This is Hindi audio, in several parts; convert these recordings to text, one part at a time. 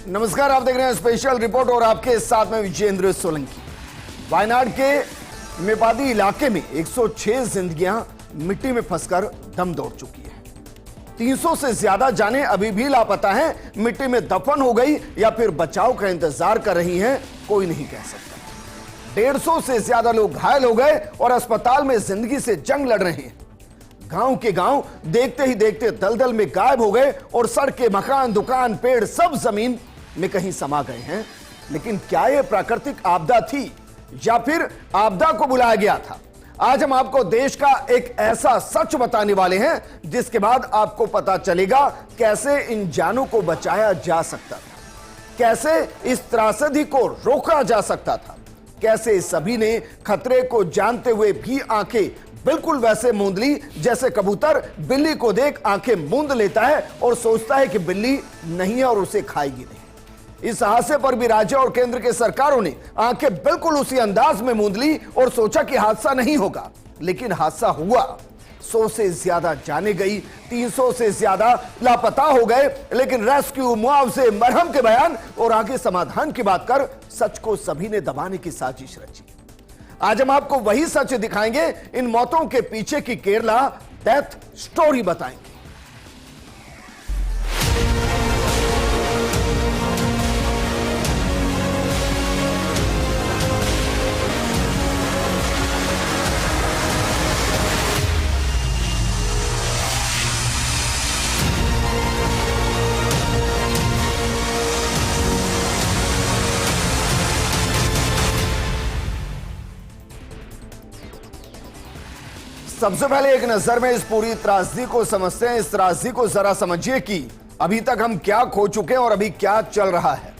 नमस्कार, आप देख रहे हैं स्पेशल रिपोर्ट और आपके साथ में विजेंद्र सोलंकी। वायनाड के मेपादी इलाके में 106 जिंदगियां मिट्टी में फंसकर दम तोड़ चुकी है। 300 से ज्यादा जानें अभी भी लापता हैं, मिट्टी में दफन हो गई या फिर बचाव का इंतजार कर रही हैं, कोई नहीं कह सकता। 150 से ज्यादा लोग घायल हो गए और अस्पताल में जिंदगी से जंग लड़ रहे हैं। गांव के गांव देखते ही देखते दलदल में गायब हो गए और सड़कें, मकान, दुकान, पेड़ सब जमीन में कहीं समा गए हैं। लेकिन क्या यह प्राकृतिक आपदा थी या फिर आपदा को बुलाया गया था? आज हम आपको देश का एक ऐसा सच बताने वाले हैं जिसके बाद आपको पता चलेगा कैसे इन जानों को बचाया जा सकता था, कैसे इस त्रासदी को रोका जा सकता था, कैसे सभी ने खतरे को जानते हुए भी आंखें बिल्कुल वैसे मूंद ली जैसे कबूतर बिल्ली को देख आंखें मूंद लेता है और सोचता है कि बिल्ली नहीं है और उसे खाएगी नहीं। इस हादसे पर भी राज्य और केंद्र के सरकारों ने आंखें बिल्कुल उसी अंदाज में मूंद ली और सोचा कि हादसा नहीं होगा, लेकिन हादसा हुआ। 100 से ज्यादा जाने गई, 300 से ज्यादा लापता हो गए, लेकिन रेस्क्यू, मुआवजे, मरहम के बयान और आगे समाधान की बात कर सच को सभी ने दबाने की साजिश रची। आज हम आपको वही सच दिखाएंगे, इन मौतों के पीछे की केरला डेथ स्टोरी बताएंगे। सबसे पहले एक नजर में इस पूरी त्रासदी को समझते हैं। इस त्रासदी को जरा समझिए कि अभी तक हम क्या खो चुके हैं और अभी क्या चल रहा है।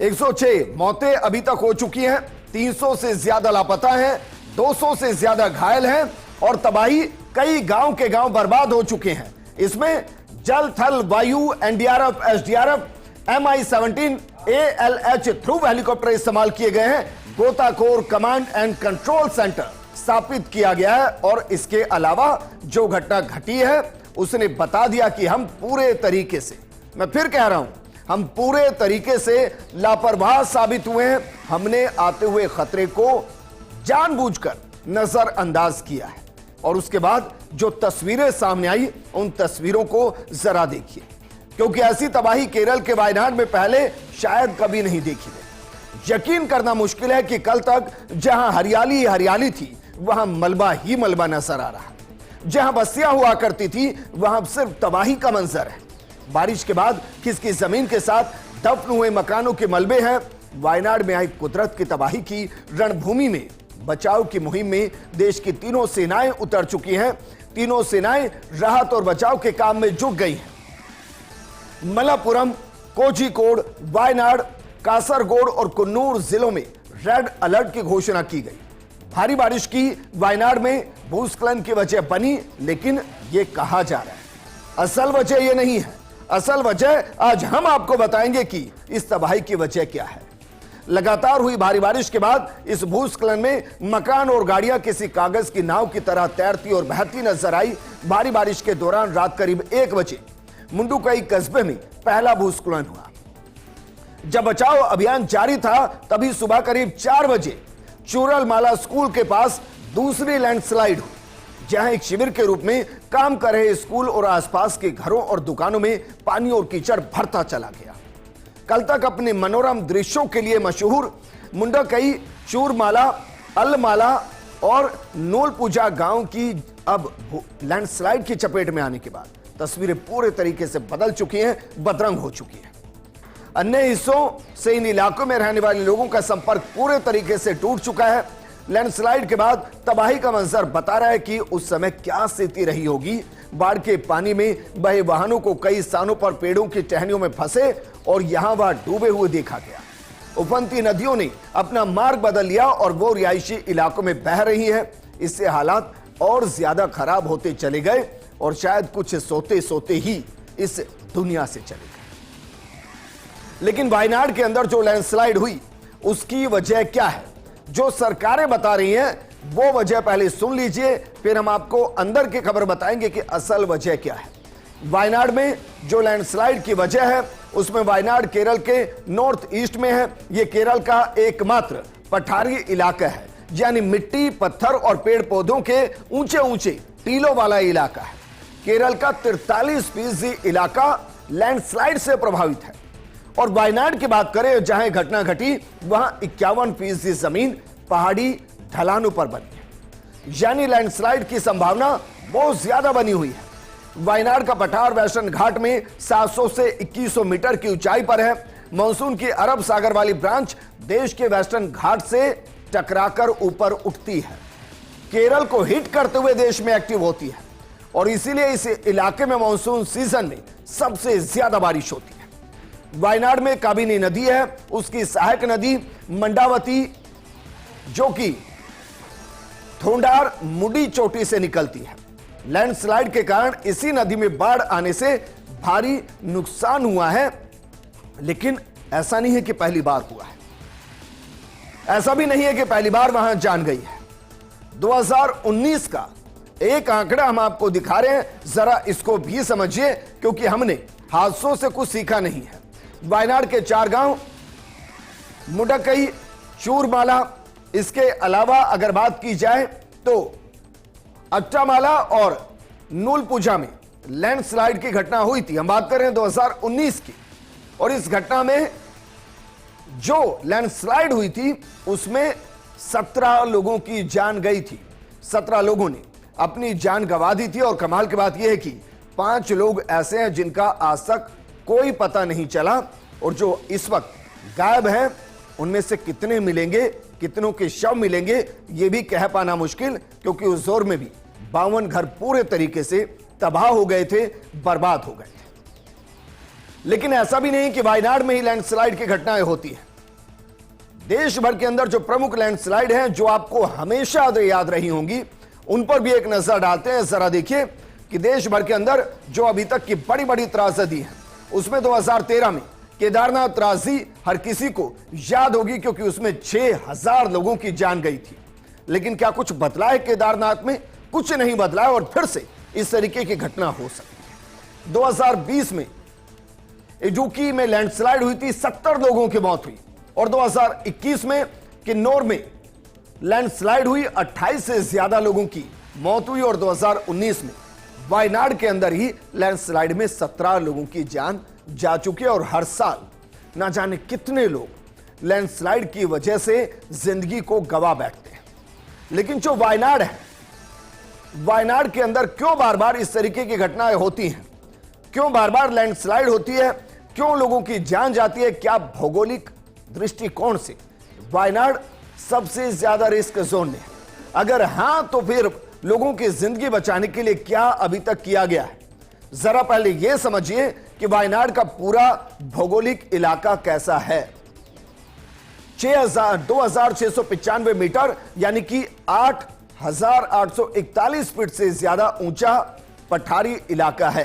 106 मौतें अभी तक हो चुकी हैं, 300 से ज्यादा लापता हैं, 200 से ज्यादा घायल हैं और तबाही कई गांव के गांव बर्बाद हो चुके हैं। इसमें जल, थल, वायु, NDRF, SDRF, MI-17, ALH through helicopter इस्तेमाल किए गए हैं। गोताखोर कमांड एंड कंट्रोल सेंटर स्थापित किया गया है और इसके अलावा जो घटना घटी है उसने बता दिया कि हम पूरे तरीके से, मैं फिर कह रहा हूं, हम पूरे तरीके से लापरवाह साबित हुए हैं। हमने आते हुए खतरे को जानबूझकर नजरअंदाज किया है और उसके बाद जो तस्वीरें सामने आई उन तस्वीरों को जरा देखिए, क्योंकि ऐसी तबाही केरल के वायनाड में पहले शायद कभी नहीं देखी गई। यकीन करना मुश्किल है कि कल तक जहां हरियाली ही हरियाली थी वहां मलबा ही मलबा नजर आ रहा है। जहां बस्तियां हुआ करती थी वहां सिर्फ तबाही का मंजर है। बारिश के बाद खिसकी जमीन के साथ दफन हुए मकानों के मलबे हैं। वायनाड में आई कुदरत की तबाही की रणभूमि में बचाव की मुहिम में देश की तीनों सेनाएं उतर चुकी हैं। तीनों सेनाएं राहत और बचाव के काम में जुट गई हैं। मलप्पुरम, कोझिकोड, वायनाड, कासरगोड और कन्नूर जिलों में रेड अलर्ट की घोषणा की गई। भारी बारिश की वायनाड में भूस्खलन की वजह बनी, लेकिन यह कहा जा रहा है असल वजह यह नहीं है। असल वजह आज हम आपको बताएंगे कि इस तबाही की वजह क्या है। लगातार हुई भारी बारिश के बाद इस भूस्खलन में मकान और गाड़ियां किसी कागज की नाव की तरह तैरती और बहती नजर आई। भारी बारिश के दौरान रात करीब 1 बजे मुंडुकई कस्बे में पहला भूस्खलन हुआ। जब बचाव अभियान जारी था तभी सुबह करीब 4 बजे चूरलमाला स्कूल के पास दूसरी लैंडस्लाइड हुई, जहां एक शिविर के रूप में काम कर रहे स्कूल और आसपास के घरों और दुकानों में पानी और कीचड़ भरता चला गया। कल तक अपने मनोरम दृश्यों के लिए मशहूर मुंडकई, चूरमाला, अलमाला और नोलपूजा गांव की अब लैंडस्लाइड की चपेट में आने के बाद तस्वीरें पूरे तरीके से बदल चुकी हैं, बदरंग हो चुकी हैं। अन्य हिस्सों से इन इलाकों में रहने वाले लोगों का संपर्क पूरे तरीके से टूट चुका है। लैंडस्लाइड के बाद तबाही का मंजर बता रहा है कि उस समय क्या स्थिति रही होगी। बाढ़ के पानी में बहे वाहनों को कई स्थानों पर पेड़ों की टहनियों में फंसे और यहां वहां डूबे हुए देखा गया। उफनती नदियों ने अपना मार्ग बदल लिया और वो रिहायशी इलाकों में बह रही है। इससे हालात और ज्यादा खराब होते चले गए और शायद कुछ सोते सोते ही इस दुनिया से चले गए। लेकिन वायनाड के अंदर जो लैंडस्लाइड हुई उसकी वजह क्या है, जो सरकारें बता रही हैं वो वजह पहले सुन लीजिए, फिर हम आपको अंदर की खबर बताएंगे कि असल वजह क्या है। वायनाड में जो लैंडस्लाइड की वजह है उसमें वायनाड केरल के नॉर्थ ईस्ट में है। यह केरल का एकमात्र पठारी इलाका है, यानी मिट्टी, पत्थर और पेड़ पौधों के ऊंचे ऊंचे टीलों वाला इलाका है। केरल का 43% इलाका लैंडस्लाइड से प्रभावित है। और वायनाड की बात करें, जहां घटना घटी, वहां 51% जमीन पहाड़ी ढलानों पर बनी है, यानी लैंडस्लाइड की संभावना बहुत ज्यादा बनी हुई है। वायनाड का पठार वेस्टर्न घाट में 700 से 2100 मीटर की ऊंचाई पर है। मानसून की अरब सागर वाली ब्रांच देश के वेस्टर्न घाट से टकराकर ऊपर उठती है, केरल को हिट करते हुए देश में एक्टिव होती है और इसीलिए इस इलाके में मानसून सीजन में सबसे ज्यादा बारिश होती है। वायनाड में काबिनी नदी है, उसकी सहायक नदी मंडावती, जो कि थोंडार मुडी चोटी से निकलती है। लैंडस्लाइड के कारण इसी नदी में बाढ़ आने से भारी नुकसान हुआ है, लेकिन ऐसा नहीं है कि पहली बार हुआ है, ऐसा भी नहीं है कि पहली बार वहां जान गई है। 2019 का एक आंकड़ा हम आपको दिखा रहे हैं, जरा इसको भी समझिए, क्योंकि हमने हादसों से कुछ सीखा नहीं है। वायनाड के 4 गांव मुडकई, चूरमाला, इसके अलावा अगर बात की जाए तो अट्टामाला और नूलपुझा में लैंडस्लाइड की घटना हुई थी। हम बात कर रहे हैं 2019 की, और इस घटना में जो लैंडस्लाइड हुई थी उसमें 17 लोगों की जान गई थी। 17 लोगों ने अपनी जान गंवा दी थी। और कमाल की बात यह है कि 5 लोग ऐसे हैं जिनका आज तक कोई पता नहीं चला, और जो इस वक्त गायब हैं उनमें से कितने मिलेंगे, कितनों के शव मिलेंगे, यह भी कह पाना मुश्किल, क्योंकि उस दौर में भी 52 घर पूरे तरीके से तबाह हो गए थे, बर्बाद हो गए थे। लेकिन ऐसा भी नहीं कि वायनाड में ही लैंडस्लाइड की घटनाएं होती हैं। देश भर के अंदर जो प्रमुख लैंडस्लाइड हैं, जो आपको हमेशा याद रही होंगी, उन पर भी एक नजर डालते हैं। जरा देखिए कि देश भर के अंदर जो अभी तक की बड़ी बड़ी त्रासदी है, उसमें 2013 में केदारनाथ त्रासदी हर किसी को याद होगी, क्योंकि उसमें 6000 लोगों की जान गई थी। लेकिन क्या कुछ बदला है केदारनाथ में? कुछ नहीं बदला है, और फिर से इस तरीके की घटना हो सकती है। 2020 में इडुक्की में लैंडस्लाइड हुई थी, 70 लोगों की मौत हुई। और 2021 में किन्नौर में लैंडस्लाइड हुई, 28 से ज्यादा लोगों की मौत हुई। और 2019 में वायनाड के अंदर ही लैंडस्लाइड में 17 लोगों की जान जा चुकी है। और हर साल ना जाने कितने लोग लैंडस्लाइड की वजह से जिंदगी को गवा बैठते हैं। लेकिन जो वायनाड है, वायनाड के अंदर क्यों बार बार इस तरीके की घटनाएं होती हैं, क्यों बार बार लैंडस्लाइड होती है, क्यों लोगों की जान जाती है? क्या भौगोलिक दृष्टिकोण से वायनाड सबसे ज्यादा रिस्क जोन में है? अगर हां, तो फिर लोगों की जिंदगी बचाने के लिए क्या अभी तक किया गया है? जरा पहले यह समझिए कि वायनाड का पूरा भौगोलिक इलाका कैसा है। 2695 मीटर यानी कि 8841 फीट से ज्यादा ऊंचा पठारी इलाका है।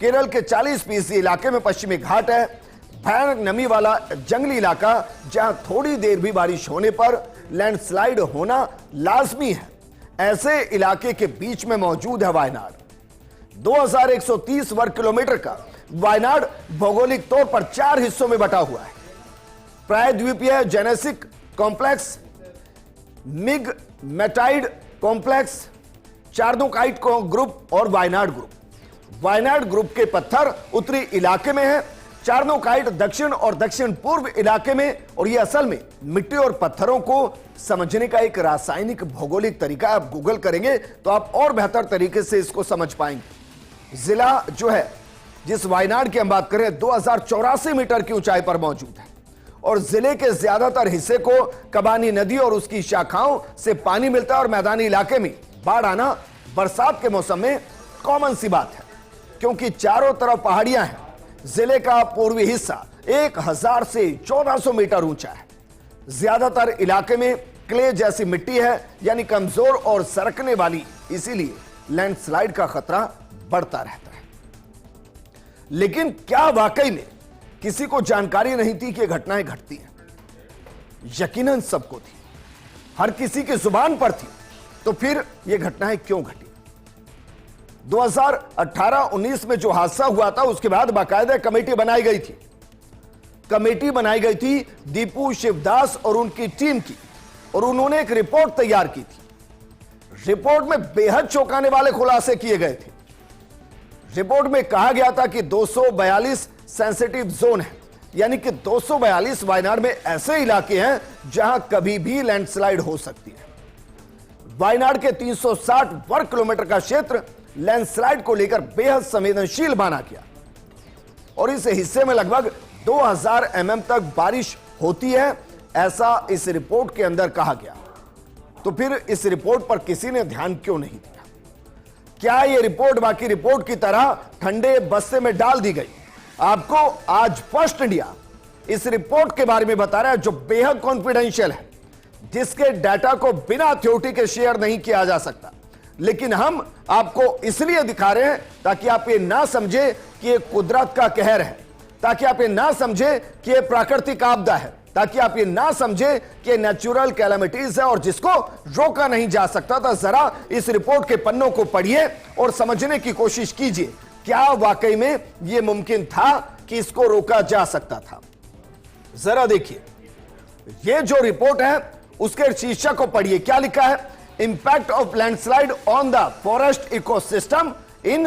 केरल के 40% इलाके में पश्चिमी घाट है। भयानक नमी वाला जंगली इलाका, जहां थोड़ी देर भी बारिश होने पर लैंडस्लाइड होना लाजमी है, ऐसे इलाके के बीच में मौजूद है वायनाड। 2130 वर्ग किलोमीटर का वायनाड भौगोलिक तौर पर 4 हिस्सों में बटा हुआ है। प्रायद्वीपीय gneissic complex, MiG मेटाइड complex, charnockite group और वायनाड ग्रुप। वायनाड ग्रुप के पत्थर उत्तरी इलाके में है, चार्नोकाइट दक्षिण और दक्षिण पूर्व इलाके में। और यह असल में मिट्टी और पत्थरों को समझने का एक रासायनिक भौगोलिक तरीका। आप गूगल करेंगे तो आप और बेहतर तरीके से इसको समझ पाएंगे। जिला जो है, जिस वायनाड की हम बात करें, 2084 मीटर की ऊंचाई पर मौजूद है। और जिले के ज्यादातर हिस्से को कबानी नदी और उसकी शाखाओं से पानी मिलता है। और मैदानी इलाके में बाढ़ आना बरसात के मौसम में कॉमन सी बात है, क्योंकि चारों तरफ पहाड़ियां हैं। जिले का पूर्वी हिस्सा 1000 से 1400 मीटर ऊंचा है। ज्यादातर इलाके में क्ले जैसी मिट्टी है, यानी कमजोर और सरकने वाली, इसीलिए लैंडस्लाइड का खतरा बढ़ता रहता है। लेकिन क्या वाकई में किसी को जानकारी नहीं थी कि ये घटनाएं घटती हैं? यकीनन सबको थी, हर किसी की जुबान पर थी। तो फिर ये घटनाएं क्यों घटी? 2018-19 में जो हादसा हुआ था उसके बाद बाकायदा कमेटी बनाई गई थी। कमेटी बनाई गई थी दीपू शिवदास और उनकी टीम की, और उन्होंने एक रिपोर्ट तैयार की थी। रिपोर्ट में बेहद चौंकाने वाले खुलासे किए गए थे। रिपोर्ट में कहा गया था कि 242 सेंसिटिव जोन है, यानी कि 242 वायनाड में ऐसे इलाके हैं जहां कभी भी लैंडस्लाइड हो सकती है। वायनाड के 360 वर्ग किलोमीटर का क्षेत्र लैंडस्लाइड को लेकर बेहद संवेदनशील माना गया, और इस हिस्से में लगभग 2000 mm तक बारिश होती है, ऐसा इस रिपोर्ट के अंदर कहा गया। तो फिर इस रिपोर्ट पर किसी ने ध्यान क्यों नहीं दिया? क्या यह रिपोर्ट बाकी रिपोर्ट की तरह ठंडे बस्ते में डाल दी गई? आपको आज फर्स्ट इंडिया इस रिपोर्ट के बारे में बता रहा है जो बेहद कॉन्फिडेंशियल है, जिसके डाटा को बिना अथॉरिटी के शेयर नहीं किया जा सकता। लेकिन हम आपको इसलिए दिखा रहे हैं ताकि आप ये ना समझे कि ये कुदरत का कहर है, ताकि आप ये ना समझे कि ये प्राकृतिक आपदा है, ताकि आप ये ना समझे कि नेचुरल कैलामिटीज है और जिसको रोका नहीं जा सकता था। जरा इस रिपोर्ट के पन्नों को पढ़िए और समझने की कोशिश कीजिए, क्या वाकई में यह मुमकिन था कि इसको रोका जा सकता था। जरा देखिए, यह जो रिपोर्ट है उसके शीर्षक को पढ़िए। क्या लिखा है? Impact of landslide on the forest ecosystem in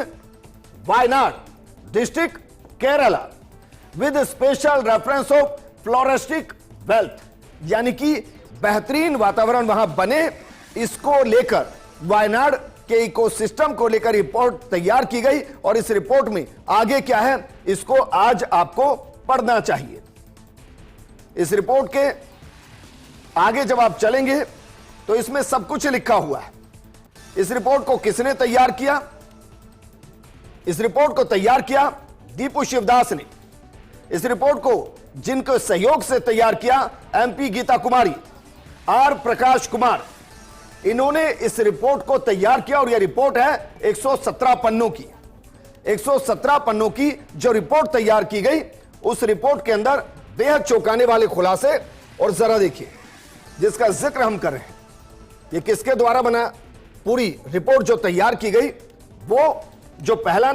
Wayanad district Kerala with special reference of floristic wealth, यानी कि बेहतरीन वातावरण वहां बने, इसको लेकर वायनाड के इकोसिस्टम को लेकर रिपोर्ट तैयार की गई। और इस रिपोर्ट में आगे क्या है इसको आज आपको पढ़ना चाहिए। इस रिपोर्ट के आगे जब आप चलेंगे तो इसमें सब कुछ लिखा हुआ है। इस रिपोर्ट को किसने तैयार किया? इस रिपोर्ट को तैयार किया दीपू शिवदास ने। इस रिपोर्ट को जिनके सहयोग से तैयार किया एमपी गीता कुमारी, आर प्रकाश कुमार, इन्होंने इस रिपोर्ट को तैयार किया। और यह रिपोर्ट है 117 पन्नों की। 117 पन्नों की जो रिपोर्ट तैयार की गई, उस रिपोर्ट के अंदर बेहद चौंकाने वाले खुलासे। और जरा देखिए, जिसका जिक्र हम कर रहे हैं, यह किसके द्वारा बना? पूरी रिपोर्ट जो तैयार की गई, वो जो पहला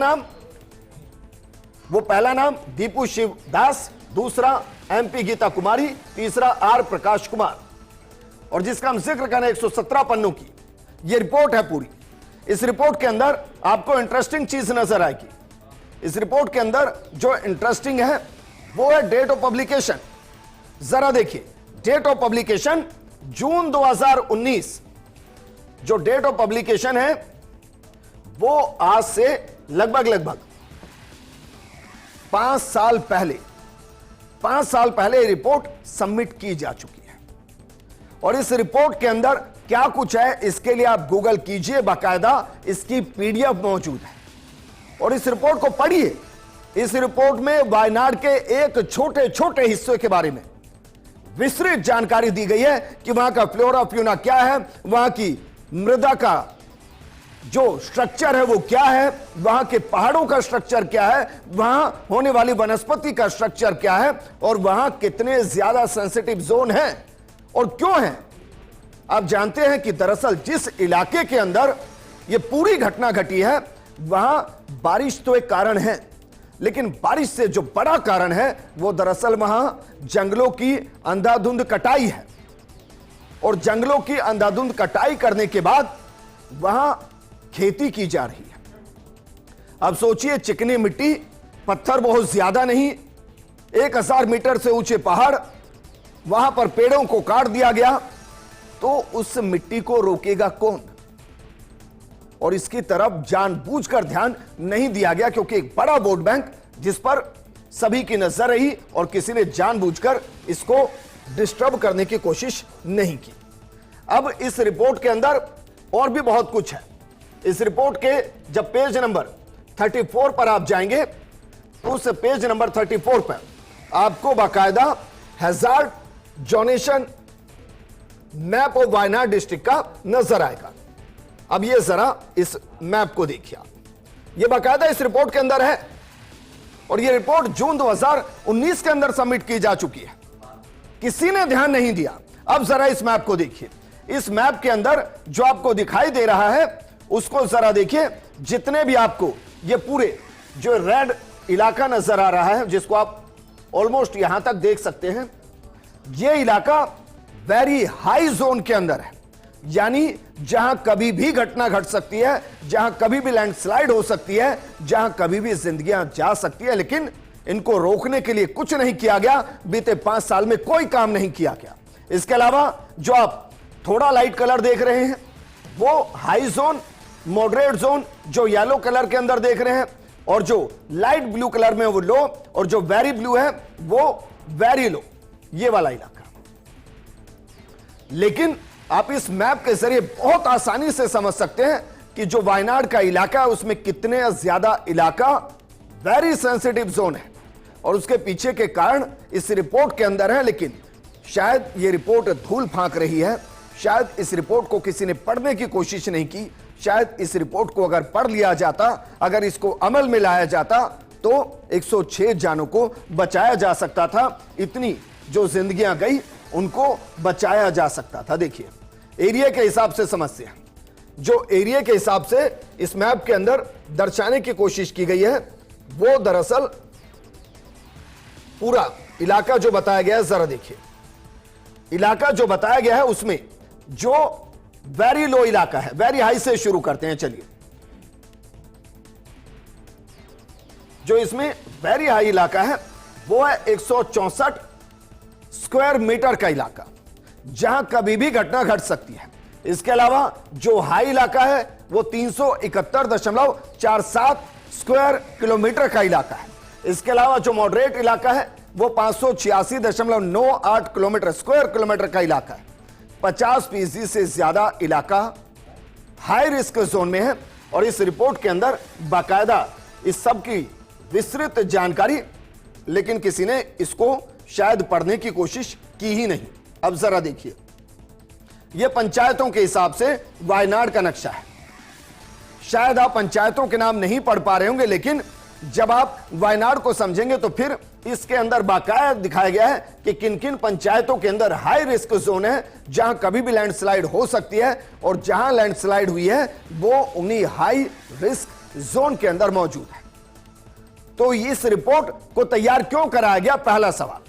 नाम दीपू शिवदास, दूसरा एमपी गीता कुमारी, तीसरा आर प्रकाश कुमार, और जिसका हम जिक्र कर रहे हैं 117 पन्नों की यह रिपोर्ट है पूरी। इस रिपोर्ट के अंदर आपको इंटरेस्टिंग चीज नजर आएगी। इस रिपोर्ट के अंदर जो इंटरेस्टिंग है वो है डेट ऑफ पब्लिकेशन। जरा देखिए, डेट ऑफ पब्लिकेशन जून 2019। जो डेट ऑफ पब्लिकेशन है वो आज से लगभग 5 साल पहले रिपोर्ट सबमिट की जा चुकी है। और इस रिपोर्ट के अंदर क्या कुछ है इसके लिए आप गूगल कीजिए, बाकायदा इसकी पीडीएफ मौजूद है। और इस रिपोर्ट को पढ़िए। इस रिपोर्ट में वायनाड के एक छोटे छोटे हिस्से के बारे में विस्तृत जानकारी दी गई है कि वहां का फ्लोरा फ्यूना क्या है, वहां की मृदा का जो स्ट्रक्चर है वो क्या है, वहां के पहाड़ों का स्ट्रक्चर क्या है, वहां होने वाली वनस्पति का स्ट्रक्चर क्या है, और वहां कितने ज्यादा सेंसिटिव जोन हैं और क्यों हैं। आप जानते हैं कि दरअसल जिस इलाके के अंदर ये पूरी घटना घटी है वहां बारिश तो एक कारण है, लेकिन बारिश से जो बड़ा कारण है वो दरअसल वहां जंगलों की अंधाधुंध कटाई है। और जंगलों की अंधाधुंध कटाई करने के बाद वहां खेती की जा रही है। अब सोचिए, चिकनी मिट्टी, पत्थर बहुत ज्यादा नहीं, 1000 मीटर से ऊंचे पहाड़, वहां पर पेड़ों को काट दिया गया, तो उस मिट्टी को रोकेगा कौन? और इसकी तरफ जानबूझकर ध्यान नहीं दिया गया क्योंकि एक बड़ा वोट बैंक जिस पर सभी की नजर रही और किसी ने जानबूझकर इसको डिस्टर्ब करने की कोशिश नहीं की। अब इस रिपोर्ट के अंदर और भी बहुत कुछ है। इस रिपोर्ट के जब पेज नंबर 34 पर आप जाएंगे तो उस पेज नंबर 34 पर आपको बाकायदा hazard zonation map of Wayanad district का नजर आएगा। अब ये जरा इस मैप को देखिए, ये बाकायदा इस रिपोर्ट के अंदर है और ये रिपोर्ट जून 2019 के अंदर सबमिट की जा चुकी है। किसी ने ध्यान नहीं दिया। अब जरा इस मैप को देखिए। इस मैप के अंदर जो आपको दिखाई दे रहा है उसको जरा देखिए। जितने भी आपको ये पूरे जो रेड इलाका नजर आ रहा है, जिसको आप ऑलमोस्ट यहां तक देख सकते हैं, ये इलाका वेरी हाई जोन के अंदर है, यानी जहां कभी भी घटना घट सकती है, जहां कभी भी लैंडस्लाइड हो सकती है, जहां कभी भी जिंदगियां जा सकती है। लेकिन इनको रोकने के लिए कुछ नहीं किया गया। बीते 5 साल में कोई काम नहीं किया गया। इसके अलावा जो आप थोड़ा लाइट कलर देख रहे हैं वो हाई जोन, मॉडरेट जोन जो येलो कलर के अंदर देख रहे हैं, और जो लाइट ब्लू कलर में वो लो, और जो वेरी ब्लू है वो वेरी लो, ये वाला इलाका। लेकिन आप इस मैप के जरिए बहुत आसानी से समझ सकते हैं कि जो वायनाड का इलाका है उसमें कितने ज्यादा इलाका वेरी सेंसिटिव जोन है, और उसके पीछे के कारण इस रिपोर्ट के अंदर है। लेकिन शायद ये रिपोर्ट धूल फांक रही है, शायद इस रिपोर्ट को किसी ने पढ़ने की कोशिश नहीं की। शायद इस रिपोर्ट को अगर पढ़ लिया जाता, अगर इसको अमल में लाया जाता, तो 106 जानों को बचाया जा सकता था। इतनी जो जिंदगियां गई उनको बचाया जा सकता था। देखिए एरिया के हिसाब से समस्या, जो एरिया के हिसाब से इस मैप के अंदर दर्शाने की कोशिश की गई है, वो दरअसल पूरा इलाका जो बताया गया है, जरा देखिए इलाका जो बताया गया है उसमें जो वेरी लो इलाका है, वेरी हाई से शुरू करते हैं। चलिए, जो इसमें वेरी हाई इलाका है वो है 164 स्क्वायर मीटर का इलाका, जहां कभी भी घटना घट सकती है। इसके अलावा जो हाई इलाका है वो 371.47 स्क्वायर किलोमीटर का इलाका है। इसके अलावा जो मॉडरेट इलाका है वो 586.98 किलोमीटर स्क्वायर किलोमीटर का इलाका है। 50% से ज्यादा इलाका हाई रिस्क जोन में है, और इस रिपोर्ट के अंदर बाकायदा इस सब की विस्तृत जानकारी, लेकिन किसी ने इसको शायद पढ़ने की कोशिश की ही नहीं। अब जरा देखिए, यह पंचायतों के हिसाब से वायनाड का नक्शा है। शायद आप पंचायतों के नाम नहीं पढ़ पा रहे होंगे, लेकिन जब आप वायनाड को समझेंगे तो फिर इसके अंदर बाकायदा दिखाया गया है कि किन किन पंचायतों के अंदर हाई रिस्क जोन है, जहां कभी भी लैंडस्लाइड हो सकती है, और जहां लैंडस्लाइड हुई है वो उन्हीं हाई रिस्क जोन के अंदर मौजूद है। तो इस रिपोर्ट को तैयार क्यों कराया गया, पहला सवाल।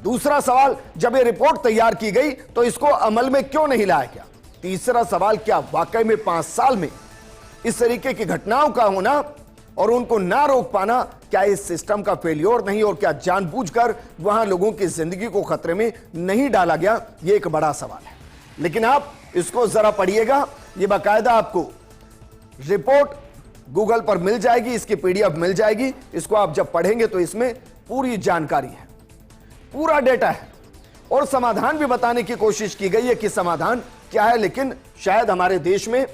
दूसरा सवाल, जब ये रिपोर्ट तैयार की गई तो इसको अमल में क्यों नहीं लाया गया। तीसरा सवाल, क्या वाकई में 5 साल में इस तरीके की घटनाओं का होना और उनको ना रोक पाना, क्या इस सिस्टम का फेलियर नहीं, और क्या जानबूझकर वहां लोगों की जिंदगी को खतरे में नहीं डाला गया, यह एक बड़ा सवाल है। लेकिन आप इसको जरा पढ़िएगा, यह बाकायदा आपको रिपोर्ट गूगल पर मिल जाएगी, इसकी PDF मिल जाएगी। इसको आप जब पढ़ेंगे तो इसमें पूरी जानकारी है, पूरा डेटा है, और समाधान भी बताने की कोशिश की गई है कि समाधान क्या है। लेकिन शायद हमारे देश में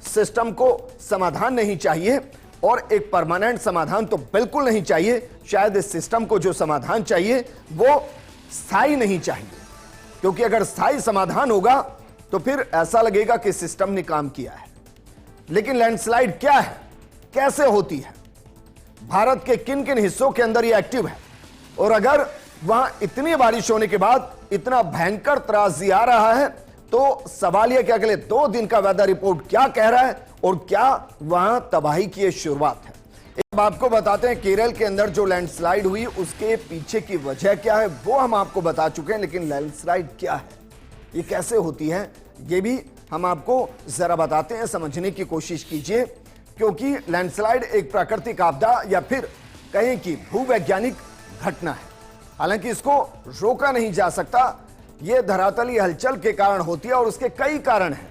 सिस्टम को समाधान नहीं चाहिए, और एक परमानेंट समाधान तो बिल्कुल नहीं चाहिए। शायद इस सिस्टम को जो समाधान चाहिए वो स्थायी नहीं चाहिए, क्योंकि अगर स्थायी समाधान होगा तो फिर ऐसा लगेगा कि सिस्टम ने काम किया है। लेकिन लैंडस्लाइड क्या है, कैसे होती है, भारत के किन किन हिस्सों के अंदर ये एक्टिव है, और अगर वहां इतनी बारिश होने के बाद इतना भयंकर त्रासदी आ रहा है, तो सवाल यह कि अगले 2 दिन का वेदर रिपोर्ट क्या कह रहा है, और क्या वहां तबाही की शुरुआत है। अब आपको बताते हैं केरल के अंदर जो लैंडस्लाइड हुई उसके पीछे की वजह क्या है, वो हम आपको बता चुके हैं। लेकिन लैंडस्लाइड क्या है, ये कैसे होती है, ये भी हम आपको जरा बताते हैं, समझने की कोशिश कीजिए। क्योंकि लैंडस्लाइड एक प्राकृतिक आपदा या फिर कहें कि भूवैज्ञानिक घटना है। हालांकि इसको रोका नहीं जा सकता, यह धरातली हलचल के कारण होती है, और उसके कई कारण हैं।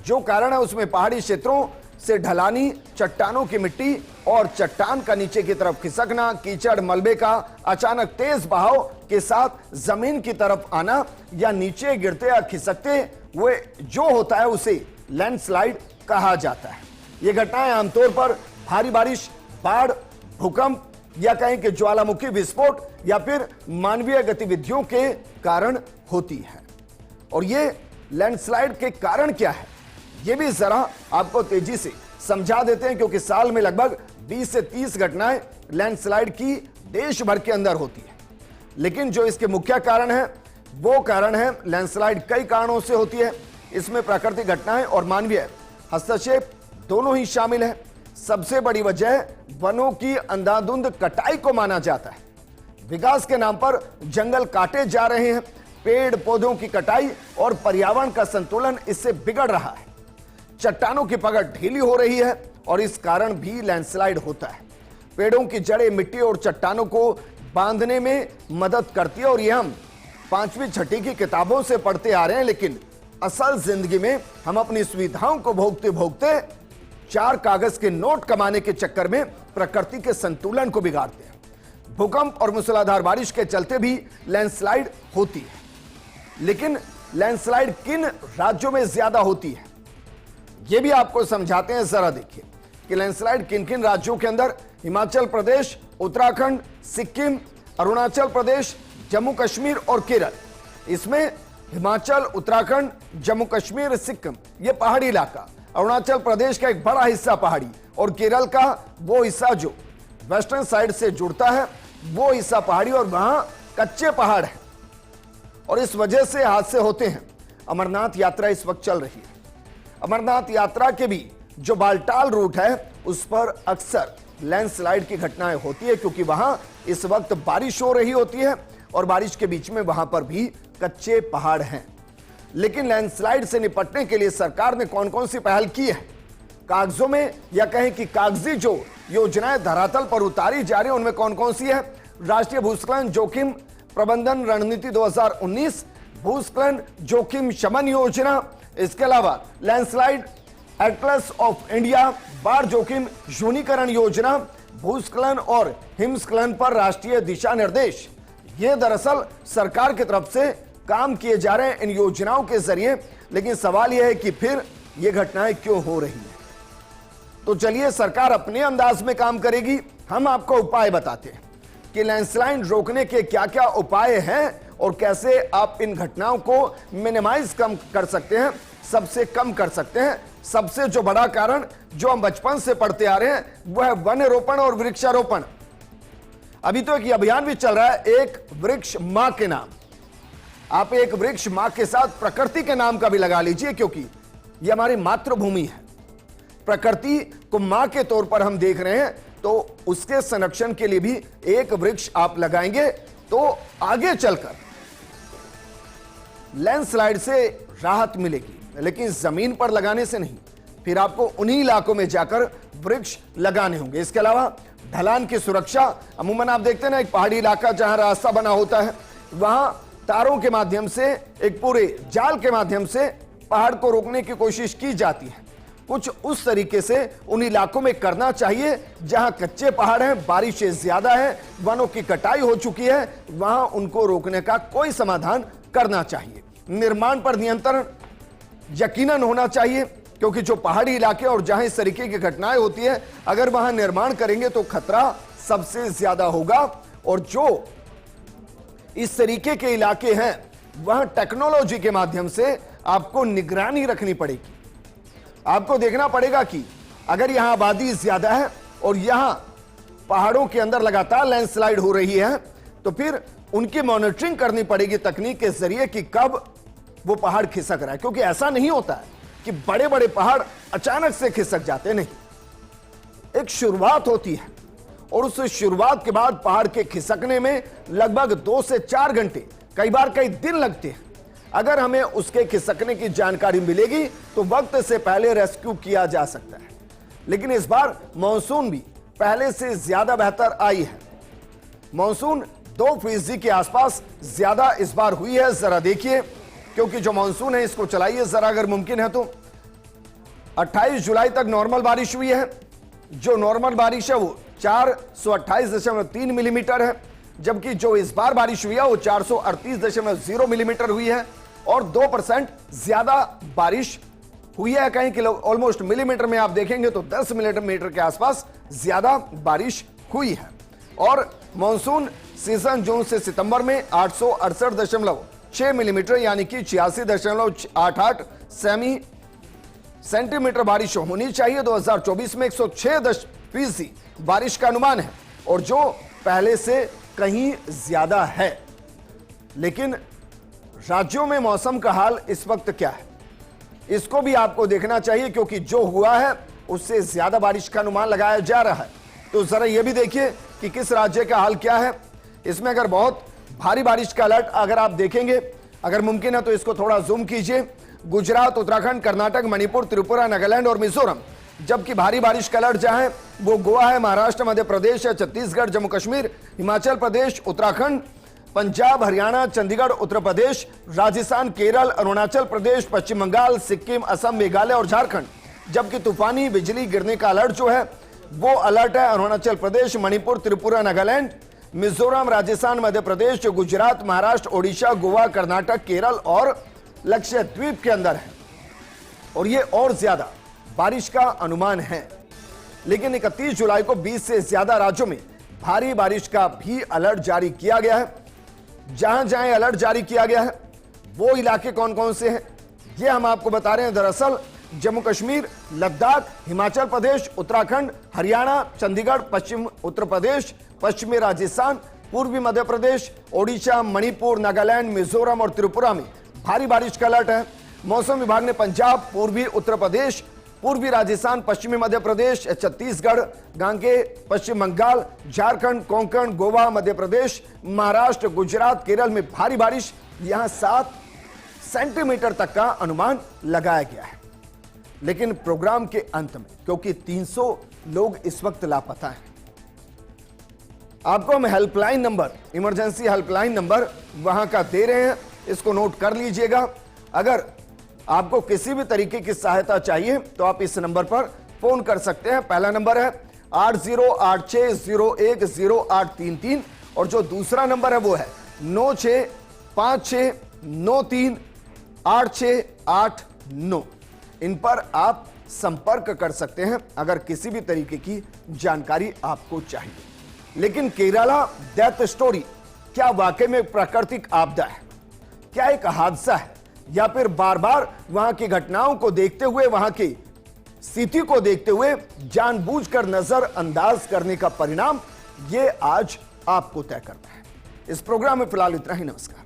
जो कारण है उसमें पहाड़ी क्षेत्रों से ढलानी, चट्टानों की मिट्टी और चट्टान का नीचे की तरफ खिसकना, कीचड़ मलबे का अचानक तेज बहाव के साथ जमीन की तरफ आना, या नीचे गिरते या खिसकते हुए जो होता है उसे लैंडस्लाइड कहा जाता है। ये घटनाएं आमतौर पर भारी बारिश, बाढ़, भूकंप, या कहें कि ज्वालामुखी विस्फोट या फिर मानवीय गतिविधियों के कारण होती है। और ये लैंडस्लाइड के कारण क्या है, ये भी जरा आपको तेजी से समझा देते हैं, क्योंकि साल में लगभग 20 से 30 घटनाएं लैंडस्लाइड की देश भर के अंदर होती है। लेकिन जो इसके मुख्य कारण है वो कारण है, लैंडस्लाइड कई कारणों से होती है। इसमें प्राकृतिक घटनाएं और मानवीय हस्तक्षेप दोनों ही शामिल है। सबसे बड़ी वजह वनों की अंधाधुंध कटाई को माना जाता है। विकास के नाम पर जंगल काटे जा रहे हैं, पेड़ पौधों की कटाई और पर्यावरण का संतुलन इससे बिगड़ रहा है। चट्टानों की पकड़ ढीली हो रही है और इस कारण भी लैंडस्लाइड होता है। पेड़ों की जड़ें मिट्टी और चट्टानों को बांधने में मदद करती है और यह हम 5वीं 6ठी की किताबों से पढ़ते आ रहे हैं, लेकिन असल जिंदगी में हम अपनी सुविधाओं को भोगते भोगते 4 कागज के नोट कमाने के चक्कर में प्रकृति के संतुलन को बिगाड़ते हैं। भूकंप और मूसलाधार बारिश के चलते भी लैंडस्लाइड होती है, लेकिन लैंडस्लाइड किन राज्यों में ज्यादा होती है यह भी आपको समझाते हैं। जरा देखिए कि लैंडस्लाइड किन किन राज्यों के अंदर, हिमाचल प्रदेश, उत्तराखंड, सिक्किम, अरुणाचल प्रदेश, जम्मू कश्मीर और केरल। इसमें हिमाचल, उत्तराखंड, जम्मू कश्मीर, सिक्किम ये पहाड़ी इलाका, अरुणाचल प्रदेश का एक बड़ा हिस्सा पहाड़ी और केरल का वो हिस्सा जो वेस्टर्न साइड से जुड़ता है वो हिस्सा पहाड़ी और वहां कच्चे पहाड़ है और इस वजह से हादसे होते हैं। अमरनाथ यात्रा इस वक्त चल रही है। अमरनाथ यात्रा के भी जो बालटाल रूट है उस पर अक्सर लैंडस्लाइड की घटनाएं होती है, क्योंकि वहां इस वक्त बारिश हो रही होती है और बारिश के बीच में वहां पर भी कच्चे पहाड़ हैं। लेकिन लैंडस्लाइड से निपटने के लिए सरकार ने कौन कौन सी पहल की है, कागजों में या कहें कि कागजी जो योजनाएं धरातल पर उतारी जा रही है उनमें कौन कौन सी है। राष्ट्रीय भूस्खलन जोखिम प्रबंधन रणनीति 2019, भूस्खलन जोखिम शमन योजना, इसके अलावा लैंडस्लाइड एटलस ऑफ इंडिया, बाढ़ जोखिम न्यूनीकरण योजना, भूस्खलन और हिमस्खलन पर राष्ट्रीय दिशा निर्देश। ये दरअसल सरकार की तरफ से काम किए जा रहे हैं इन योजनाओं के जरिए। लेकिन सवाल यह है कि फिर ये घटनाएं क्यों हो रही हैं। तो चलिए सरकार अपने अंदाज में काम करेगी, हम आपको उपाय बताते हैं कि लैंडस्लाइड रोकने के क्या क्या उपाय हैं और कैसे आप इन घटनाओं को मिनिमाइज कम कर सकते हैं, सबसे कम कर सकते हैं। सबसे जो बड़ा कारण जो हम बचपन से पढ़ते आ रहे हैं वह है वन रोपण और वृक्षारोपण। अभी तो एक अभियान भी चल रहा है, एक वृक्ष मां के नाम। आप एक वृक्ष मां के साथ प्रकृति के नाम का भी लगा लीजिए, क्योंकि यह हमारी मातृभूमि है। प्रकृति को मां के तौर पर हम देख रहे हैं, तो उसके संरक्षण के लिए भी एक वृक्ष आप लगाएंगे तो आगे चलकर लैंडस्लाइड से राहत मिलेगी, लेकिन जमीन पर लगाने से नहीं। फिर आपको उन्हीं इलाकों में जाकर वृक्ष लगाने होंगे। इसके अलावा ढलान की सुरक्षा, अमूमन आप देखते हैं ना, एक पहाड़ी इलाका जहां रास्ता बना होता है वहां तारों के माध्यम से, एक पूरे जाल के माध्यम से पहाड़ को रोकने की कोशिश की जाती है। कुछ उस तरीके से उन इलाकों में करना चाहिए जहां कच्चे पहाड़ हैं, बारिश ज्यादा है, वनों की कटाई हो चुकी है, वहां उनको रोकने का कोई समाधान करना चाहिए। निर्माण पर नियंत्रण यकीनन होना चाहिए, क्योंकि जो पहाड़ी इलाके और जहां इस तरीके की घटनाएं होती है, अगर वहां निर्माण करेंगे तो खतरा सबसे ज्यादा होगा। और जो इस तरीके के इलाके हैं वहां टेक्नोलॉजी के माध्यम से आपको निगरानी रखनी पड़ेगी। आपको देखना पड़ेगा कि अगर यहां आबादी ज्यादा है और यहां पहाड़ों के अंदर लगातार लैंडस्लाइड हो रही है, तो फिर उनकी मॉनिटरिंग करनी पड़ेगी तकनीक के जरिए कि कब वो पहाड़ खिसक रहा है। क्योंकि ऐसा नहीं होता है कि बड़े बड़े पहाड़ अचानक से खिसक जाते, नहीं, एक शुरुआत होती है और उस शुरुआत के बाद पहाड़ के खिसकने में लगभग 2 से 4 घंटे, कई बार कई दिन लगते हैं। अगर हमें उसके खिसकने की जानकारी मिलेगी तो वक्त से पहले रेस्क्यू किया जा सकता है। लेकिन इस बार मॉनसून भी पहले से ज्यादा बेहतर आई है। मॉनसून 2% के आसपास ज्यादा इस बार हुई है। जरा देखिए, क्योंकि जो मॉनसून है इसको चलाइए जरा, अगर मुमकिन है तो। 28 जुलाई तक नॉर्मल बारिश हुई है। जो नॉर्मल बारिश है वो 428.3 मिलीमीटर है, जबकि जो इस बार बारिश हुई है वो 438.0 मिलीमीटर हुई है और 2% ज्यादा बारिश हुई है। कहीं कि ऑलमोस्ट मिलीमीटर में आप देखेंगे तो 10 मिलीमीटर के आसपास ज्यादा बारिश हुई है। और मॉनसून सीजन जून से सितंबर में 868.6 मिलीमीटर यानी कि 86.88 सेंटीमीटर बारिश होनी चाहिए। 2024 में 106% बारिश का अनुमान है और जो पहले से कहीं ज्यादा है। लेकिन राज्यों में मौसम का हाल इस वक्त क्या है, इसको भी आपको देखना चाहिए, क्योंकि जो हुआ है उससे ज्यादा बारिश का अनुमान लगाया जा रहा है। तो जरा यह भी देखिए कि किस राज्य का हाल क्या है। इसमें अगर बहुत भारी बारिश का अलर्ट अगर आप देखेंगे, अगर मुमकिन है तो इसको थोड़ा जूम कीजिए। गुजरात, उत्तराखंड, कर्नाटक, मणिपुर, त्रिपुरा, नागालैंड और मिजोरम। जबकि भारी बारिश का अलर्ट जहां है वो गोवा है, महाराष्ट्र, मध्य प्रदेश है, छत्तीसगढ़, जम्मू कश्मीर, हिमाचल प्रदेश, उत्तराखंड, पंजाब, हरियाणा, चंडीगढ़, उत्तर प्रदेश, राजस्थान, केरल, अरुणाचल प्रदेश, पश्चिम बंगाल, सिक्किम, असम, मेघालय और झारखंड। जबकि तूफानी बिजली गिरने का अलर्ट जो है वो अलर्ट है अरुणाचल प्रदेश, मणिपुर, त्रिपुरा, नागालैंड, मिजोरम, राजस्थान, मध्य प्रदेश, गुजरात, महाराष्ट्र, ओडिशा, गोवा, कर्नाटक, केरल और लक्षद्वीप के अंदर है। और ये और ज्यादा बारिश का अनुमान है। लेकिन 31 जुलाई को 20 से ज्यादा राज्यों में भारी बारिश का भी अलर्ट जारी किया गया है। जहां जहां अलर्ट जारी किया गया है वो इलाके कौन कौन से हैं ये हम आपको बता रहे हैं। दरअसल जम्मू कश्मीर, लद्दाख, हिमाचल प्रदेश, उत्तराखंड, हरियाणा, चंडीगढ़, पश्चिम उत्तर प्रदेश, पश्चिमी राजस्थान, पूर्वी मध्य प्रदेश, ओडिशा, मणिपुर, नागालैंड, मिजोरम और त्रिपुरा में भारी बारिश का अलर्ट है। मौसम विभाग ने पंजाब, पूर्वी उत्तर प्रदेश, पूर्वी राजस्थान, पश्चिमी मध्य प्रदेश, छत्तीसगढ़, गांगे, पश्चिम बंगाल, झारखंड, कोंकण, गोवा, मध्य प्रदेश, महाराष्ट्र, गुजरात, केरल में भारी बारिश, यहां 7 सेंटीमीटर तक का अनुमान लगाया गया है। लेकिन प्रोग्राम के अंत में क्योंकि 300 लोग इस वक्त लापता हैं, आपको हम helpline number, emergency helpline number वहां का दे रहे हैं, इसको नोट कर लीजिएगा। अगर आपको किसी भी तरीके की सहायता चाहिए तो आप इस नंबर पर फोन कर सकते हैं। पहला नंबर है 8086010833 और जो दूसरा नंबर है वो है 9656938689। इन पर आप संपर्क कर सकते हैं अगर किसी भी तरीके की जानकारी आपको चाहिए। लेकिन केरला डेथ स्टोरी क्या वाकई में प्राकृतिक आपदा है, क्या एक हादसा है, या फिर बार बार वहां की घटनाओं को देखते हुए, वहां की स्थिति को देखते हुए जानबूझकर नजरअंदाज करने का परिणाम, ये आज आपको तय करना है। इस प्रोग्राम में फिलहाल इतना ही। नमस्कार।